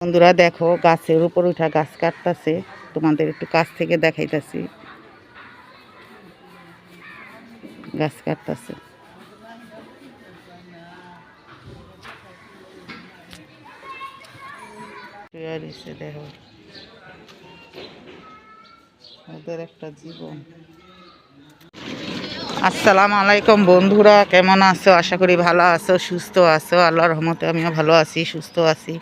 বন্ধুরা দেখো গাছের উপর উঠা গাছ কাটতেছে, তোমাদের একটু কাছ থেকে দেখাইতেছি। গাছ কাটতেছে, দেখো ওদের একটা জীবন। আসসালামু আলাইকুম বন্ধুরা, কেমন আছো? আশা করি ভালো আছো, সুস্থ আছো। আল্লাহর রহমতে আমিও ভালো আছি, সুস্থ আছি।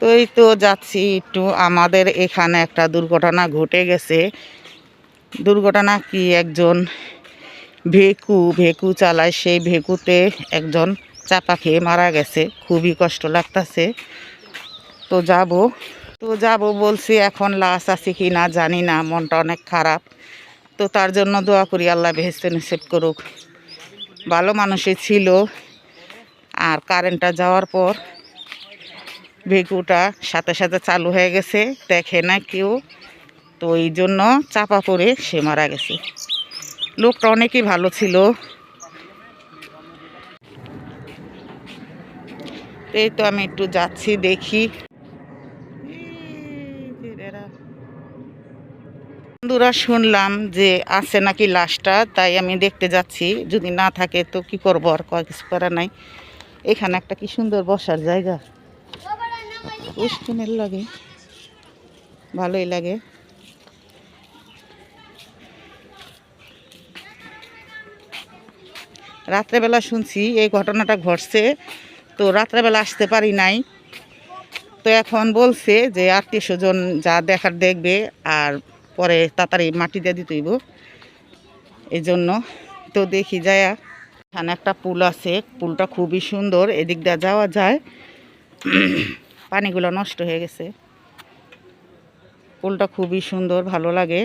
তো এই তো যাচ্ছি একটু, আমাদের এখানে একটা দুর্ঘটনা ঘটে গেছে। দুর্ঘটনা কি, একজন ভেকু চালায়, সেই ভেকুতে একজন চাপা খেয়ে মারা গেছে। খুবই কষ্ট লাগতেছে। তো যাব বলছি, এখন লাশ আছে কি না জানি না, মনটা অনেক খারাপ। তো তার জন্য দোয়া করি আল্লাহ বেহেশতে নসিব করুক। ভালো মানুষই ছিল, আর কারেন্টটা যাওয়ার পর ভেকুটা সাথে সাথে চালু হয়ে গেছে, দেখে না কেউ। তো এই জন্য চাপা পড়ে সে মারা গেছে। লোকটা অনেকই ভালো ছিল। এই তো আমি একটু যাচ্ছি, দেখি। বন্ধুরা শুনলাম যে আছে নাকি লাশটা, তাই আমি দেখতে যাচ্ছি। যদি না থাকে তো কি করবো, আর কিছু করার নাই। এখানে একটা কি সুন্দর বসার জায়গা, উষ্ণের লাগে, ভালোই লাগে। রাত্রেবেলা শুনছি এই ঘটনাটা ঘটছে, তো রাত্রেবেলা আসতে পারি নাই। তো এখন বলছে যে আত্মীয় স্বজন যা দেখার দেখবে, আর পরে তাড়াতাড়ি মাটি দিয়ে দিতে হইব। এই জন্য তো দেখি যায়া। এখানে একটা পুল আছে, পুলটা খুবই সুন্দর, এদিক দিয়ে যাওয়া যায়। পানিগুলো নষ্ট হয়ে গেছে। পুলটা খুবই সুন্দর, ভালো লাগে।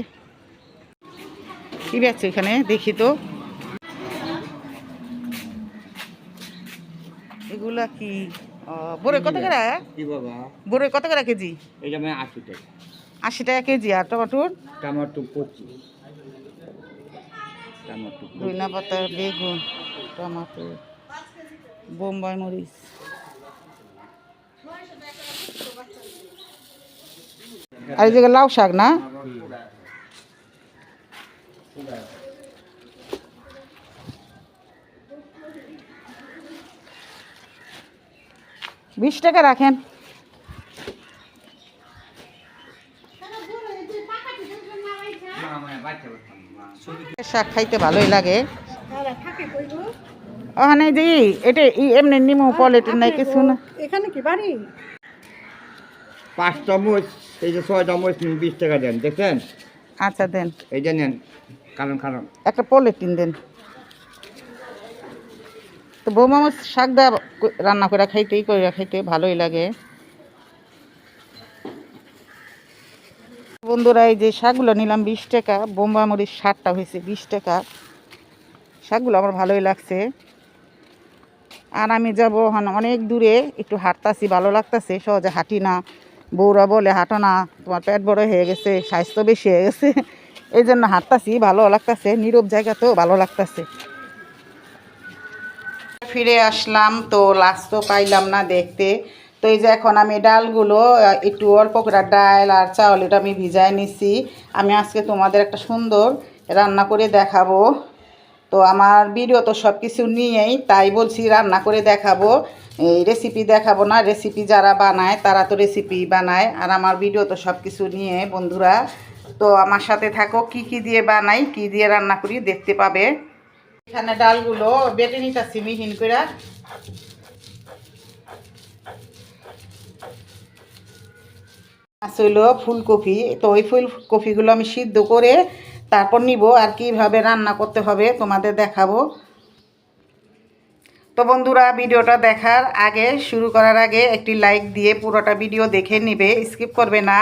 কি বেচছে এখানে দেখি তো, এগুলা কি? বড়ই কত করে? বড়ই কত করে কেজি? 80 টাকা কেজি। আর টমাটোর? টমেটো 25, ধনিয়া পাতা, বেগুন, টমাটো, বোম্বাই মরিচ। আর এই যে লাউ শাক না? বিশ টাকা রাখেন। শাক খাইতে ভালোই লাগে। ওখানে যে এটা এমনি নিমু পলিটিন নাই কিছু না। এখানে কি বাড়ি? 5 চামচ, এই যে 6 চামচ 20 টাকা দেন, দেখছেন? আচ্ছা দেন, এই যে নেন, কারণ একটা পলিটিন দেন। তো বৌমা আমার শাক দা রান্না করে খাইতে ভালোই লাগে। বন্ধুরা এই যে শাকগুলো নিলাম 20 টাকা, বোম্বা মরিচ 60টা হয়েছে 20 টাকা। শাকগুলো আমার ভালোই লাগছে। আর আমি যাবো অনেক দূরে, একটু হাঁটতাছি, ভালো লাগতেছে। সহজে হাঁটি না, বউরা বলে হাঁটো না, তোমার পেট বড় হয়ে গেছে, স্বাস্থ্য বেশি হয়ে গেছে। এই জন্য হাঁটতাছি, ভালো লাগতেছে, নীরব জায়গাতেও ভালো লাগতেছে। ফিরে আসলাম, তো লাস্ট তো পাইলাম না দেখতে। তো এই যে এখন আমি ডালগুলো একটু অল্প করে ডাল আর চাউল এটা আমি ভিজায় নিছি। আমি আজকে তোমাদের একটা সুন্দর রান্না করে দেখাবো। তো আমার ভিডিও তো সব কিছু নিয়েই, তাই বলছি রান্না করে দেখাবো। এই রেসিপি দেখাবো না, রেসিপি যারা বানায় তারা তো রেসিপি বানায়, আর আমার ভিডিও তো সব কিছু নিয়ে। বন্ধুরা তো আমার সাথে থাকো, কি কি দিয়ে বানাই, কি দিয়ে রান্না করি দেখতে পাবে। এখানে ডালগুলো বেটে নিতেছি মিহিন করে। হইল ফুলকপি, তো ওই ফুলকপিগুলো আমি সিদ্ধ করে তারপর নিব, আর কিভাবে রান্না করতে হবে তোমাদের দেখাবো। তো বন্ধুরা ভিডিওটা দেখার আগে, শুরু করার আগে একটি লাইক দিয়ে পুরোটা ভিডিও দেখে নিবে, স্কিপ করবে না।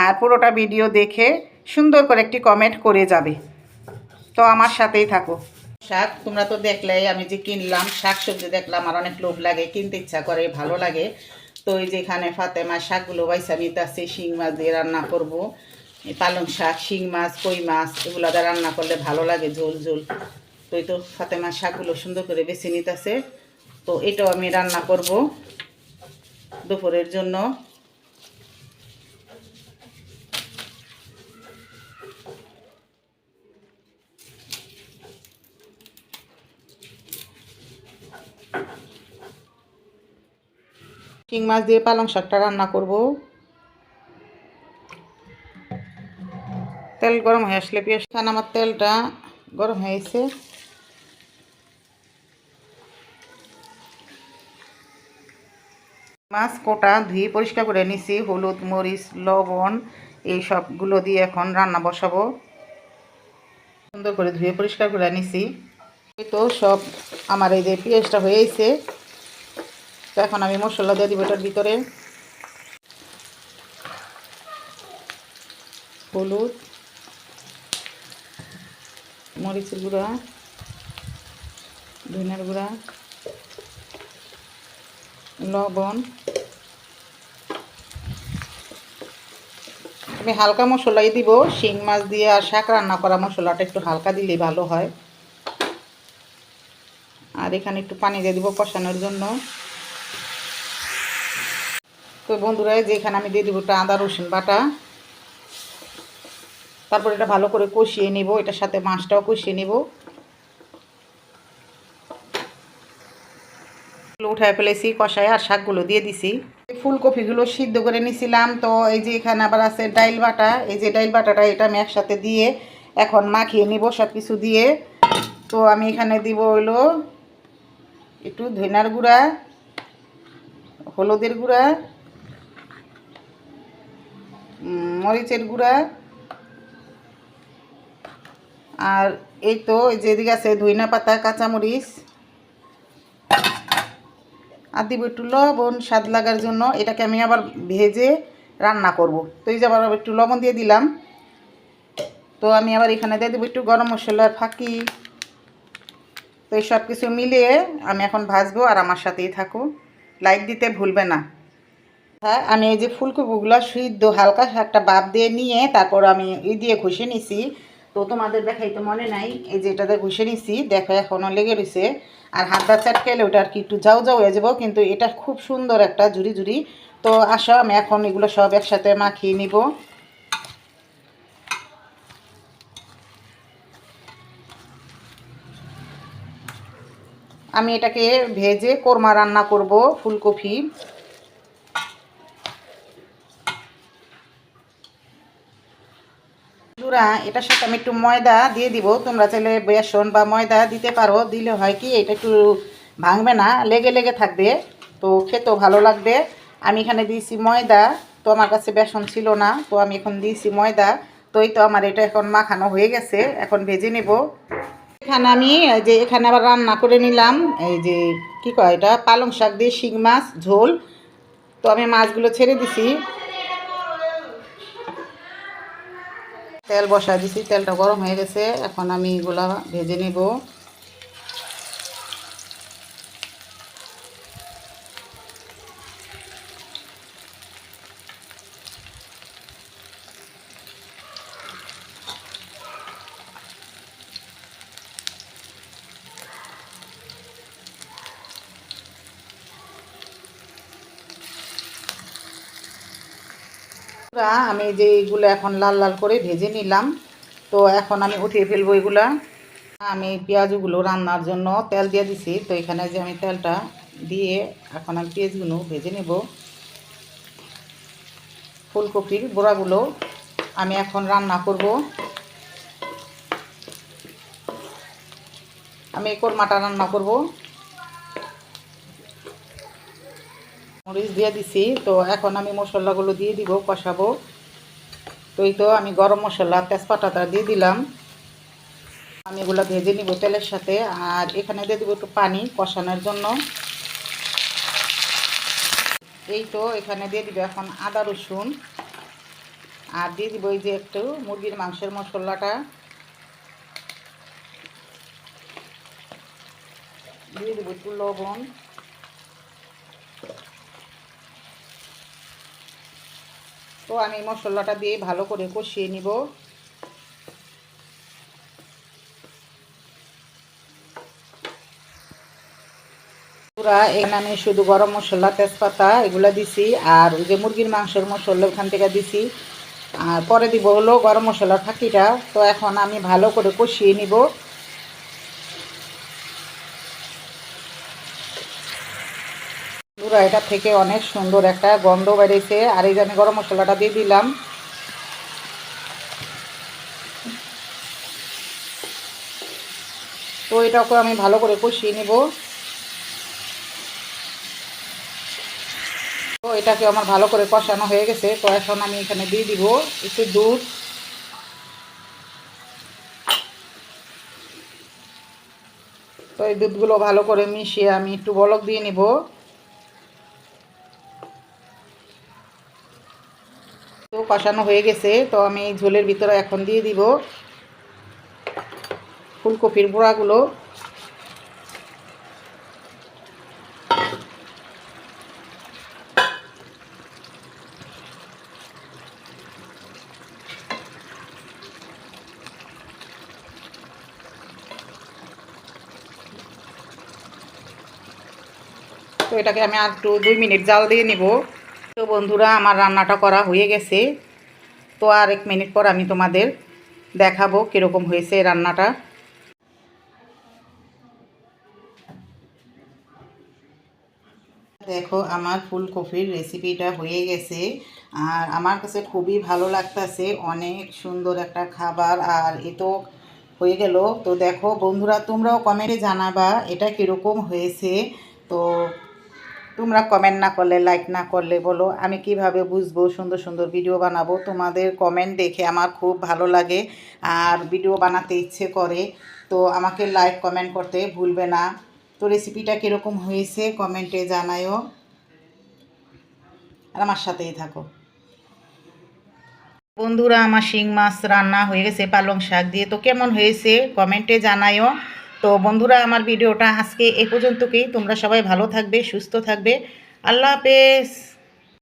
আর পুরোটা ভিডিও দেখে সুন্দর করে একটি কমেন্ট করে যাবে। তো আমার সাথেই থাকো। শাক তোমরা তো দেখলেই, আমি যে কিনলাম শাক সবজি দেখলাম, আর অনেক লোভ লাগে, কিনতে ইচ্ছা করে, ভালো লাগে। তো এই যে এখানে ফাতেমা শাকগুলো বাইসা নিতে আসছে, শিং মাছ দিয়ে রান্না করব। পালং শাক, শিং মাছ, কই মাছ এগুলো দিয়ে রান্না করলে ভালো লাগে, ঝোল ঝোল। তো এই তো ফাতেমা শাকগুলো সুন্দর করে বেছে নিতেছে। তো এটাও আমি রান্না করব দুপুরের জন্য। শিং মাছ দিয়ে পালং শাকটা রান্না করব। তেল গরম হয়ে আসলে পেঁয়াজ খান, আমার তেলটা গরম হয়েছে। মাছ কোটা ধুয়ে পরিষ্কার করে নিছি, হলুদ মরিচ লবণ এই সবগুলো দিয়ে এখন রান্না বসাবো। সুন্দর করে ধুয়ে পরিষ্কার করে নিছি। তো সব আমার এই যে পেঁয়াজটা হয়েছে, তো এখন আমি মশলা দিয়ে দিব এটার ভিতরে। হলুদ, মরিচের গুঁড়া, ধনিয়ার গুঁড়া, লবণ। আমি হালকা মশলাই দিব, শিং মাছ দিয়ে আর শাক রান্না করা মশলাটা একটু হালকা দিলেই ভালো হয়। আর এখানে একটু পানি দিয়ে দিব কষানোর জন্য। তো বন্ধুরা, যে এখানে আমি দিয়ে দিব একটা আদা রসুন বাটা। তারপর এটা ভালো করে কষিয়ে নিব, এটার সাথে মাছটাও কষিয়ে নিব। উঠায় ফেলেছি কষায়, আর শাকগুলো দিয়ে দিছি। ফুলকপিগুলো সিদ্ধ করে নিছিলাম। তো এই যে এখানে আবার আছে ডাইল বাটা, এই যে ডাইল বাটাটা এটা আমি একসাথে দিয়ে এখন মাখিয়ে নিব সব কিছু দিয়ে। তো আমি এখানে দিব হইলো একটু ধনিয়ার গুঁড়া, হলুদের গুঁড়া, মরিচের গুঁড়া, আর এই তো যেদিকে আছে ধনিয়া পাতা, কাঁচামরিচ, আর দিব একটু লবণ স্বাদ লাগার জন্য। এটাকে আমি আবার ভেজে রান্না করব। তো এই যে আবার একটু লবণ দিয়ে দিলাম। তো আমি আবার এখানে দিয়ে দেবো একটু গরম মশলার ফাঁকি। তো এই সব কিছু মিলিয়ে আমি এখন ভাজবো, আর আমার সাথেই থাকো, লাইক দিতে ভুলবে না। হ্যাঁ, আমি এই যে ফুলকপিগুলো সিদ্ধ হালকা একটা ভাপ দিয়ে নিয়ে তারপর আমি এই দিয়ে ঘষে নিছি। তো তোমাদের দেখাই তো মনে নাই, এই যে এটাতে ঘষে নিছি, দেখো এখনও লেগে রয়েছে। আর হাতটা চাটকাইলে ওটা আর কি একটু যাও যাও হয়ে যাবো, কিন্তু এটা খুব সুন্দর একটা ঝুরি ঝুরি। তো আসো আমি এখন এগুলো সব একসাথে মাখিয়ে নিব। আমি এটাকে ভেজে কোরমা রান্না করব ফুলকপি। এটার সাথে আমি একটু ময়দা দিয়ে দিব। তোমরা চাইলে বেসন বা ময়দা দিতে পারো, দিলে হয় কি এটা একটু ভাঙবে না, লেগে লেগে থাকবে, তো খেতেও ভালো লাগবে। আমি এখানে দিয়েছি ময়দা, তো আমার কাছে বেসন ছিল না, তো আমি এখন দিয়েছি ময়দা। তো এই তো আমার এটা এখন মাখানো হয়ে গেছে, এখন ভেজে নেব। এখানে আমি যে এখানে আবার রান্না করে নিলাম, এই যে কি কয় এটা, পালং শাক দিয়ে শিং মাছ ঝোল। তো আমি মাছগুলো ছেড়ে দিছি, তেল বসায় দিছি, তেলটা গরম হয়ে গেছে, এখন আমি এগুলা ভেজে নেব। আমি যে এইগুলো এখন লাল লাল করে ভেজে নিলাম। তো এখন আমি উঠিয়ে ফেলবো এগুলা। আমি পেঁয়াজগুলো রান্নার জন্য তেল দিয়ে দিছি। তো এখানে যে আমি তেলটা দিয়ে এখন আমি পেঁয়াজগুলো ভেজে নেব। ফুলকপির বড়াগুলো আমি এখন রান্না করব। আমি কোরমাটা রান্না করব। মরিচ দিয়ে দিছি। তো এখন আমি মশলাগুলো দিয়ে দিব, কষাবো। তো এই তো আমি গরম মশলা তেজপাতাটা দিয়ে দিলাম। আমি এগুলো ভেজে নিব তেলের সাথে। আর এখানে দিয়ে দিব একটু পানি কষানোর জন্য। এই তো এখানে দিয়ে দিব এখন আদা রসুন, আর দিয়ে দিব এই যে একটু মুরগির মাংসের মশলাটা দিয়ে দিব, একটু লবণ। তো আমি মশলাটা দিয়ে ভালো করে কষিয়ে নিব। এখানে আমি শুধু গরম মশলা তেজপাতা এগুলা দিছি, আর ওই যে মুরগির মাংসের মশলা ওখান থেকে দিছি, আর পরে দিব হলো গরম মশলার ফাঁকিটা। তো এখন আমি ভালো করে কষিয়ে নিব। পুরো এটা থেকে অনেক সুন্দর একটা গন্ধ বেরিয়েছে। আর এই যে আমি গরম মশলাটা দিয়ে দিলাম। তো এটাকে আমি ভালো করে কষিয়ে নেব। তো এটাকে আমার ভালো করে কষানো হয়ে গেছে। তো এখন আমি এখানে দিয়ে দিব একটু দুধ। তো এই দুধগুলো ভালো করে মিশিয়ে আমি একটু বলক দিয়ে নিব। তো কষানো হয়ে গেছে। তো আমি এই ঝোলের ভিতরে এখন দিয়ে দিব ফুলকপির বড়াগুলো। তো এটাকে আমি আর একটু 2 মিনিট জাল দিয়ে নিব। তো বন্ধুরা আমার রান্নাটা করা হয়ে গেছে। তো আর 1 মিনিট পর আমি তোমাদের দেখাবো কীরকম হয়েছে রান্নাটা। দেখো আমার ফুলকপির রেসিপিটা হয়ে গেছে। আর আমার কাছে খুবই ভালো লাগতেছে, অনেক সুন্দর একটা খাবার। আর এ তো হয়ে গেল। তো দেখো বন্ধুরা, তোমরাও কমেন্টে জানাবা এটা কীরকম হয়েছে। তো তোমরা কমেন্ট না করলে, লাইক না করলে বলো আমি কিভাবে বুঝবো সুন্দর সুন্দর ভিডিও বানাবো। তোমাদের কমেন্ট দেখে আমার খুব ভালো লাগে আর ভিডিও বানাতে ইচ্ছে করে। তো আমাকে লাইক কমেন্ট করতে ভুলবে না। তো রেসিপিটা কীরকম হয়েছে কমেন্টে জানায়ও, আর আমার সাথেই থাকো। বন্ধুরা আমার শিং মাছ রান্না হয়ে গেছে পালং শাক দিয়ে। তো কেমন হয়েছে কমেন্টে জানায়ও। তো বন্ধুরা আমার ভিডিওটা আজকে এ পর্যন্তই। তোমরা সবাই ভালো থাকবে, সুস্থ থাকবে। আল্লাহ হাফেজ।